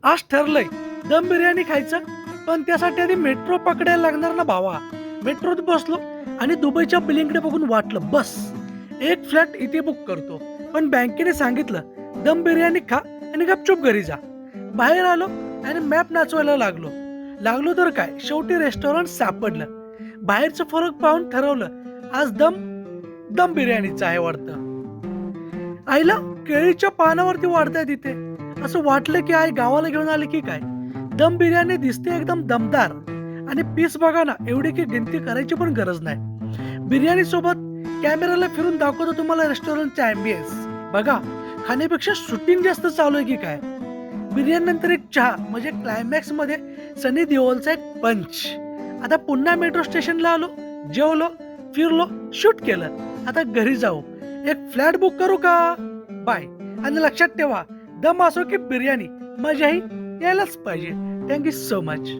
आज ठरलंय दम बिर्याणी खायचं, पण त्यासाठी आधी मेट्रो पकडायला लागणार ना भावा. मेट्रोत बसलो आणि दुबईच्या बिलिंगकडे बघून वाटलं बस एक फ्लॅट इथे बुक करतो. पण बँकेने सांगितलं दम बिर्याणी खा आणि गपचूप घरी जा. बाहेर आलो आणि मॅप नाचवायला लागलो. लागलो तर काय, शेवटी रेस्टॉरंट सापडलं. बाहेरचं फरक पाहून ठरवलं आज दम दम बिर्याणीचं आहे वाटतं. आईला केळीच्या पानावरती वाढताय तिथे. असं वाटलं की आई गावाला घेऊन आली की काय. दम बिर्याणी दिसते एकदम दमदार आणि पीस बघा ना एवढी की गिनती करायची पण गरज नाही. बिर्याणी सोबत कॅमेराला फिरून दाखवतो तुम्हाला रेस्टॉरंटचा अँबियन्स. बघा, खाण्यापेक्षा शूटिंग जास्त चालू आहे की काय. बिर्याणी नंतर एक चहा म्हणजे क्लायमॅक्स मध्ये सनी देओलचा एक पंच. आता पुन्हा मेट्रो स्टेशनला आलो, जेवलो, फिरलो, शूट केलं. आता घरी जाऊ, एक फ्लॅट बुक करू का? बाय. आणि लक्षात ठेवा, दम असो की बिर्याणी, मजाही यायलाच पाहिजे. Thank you so much.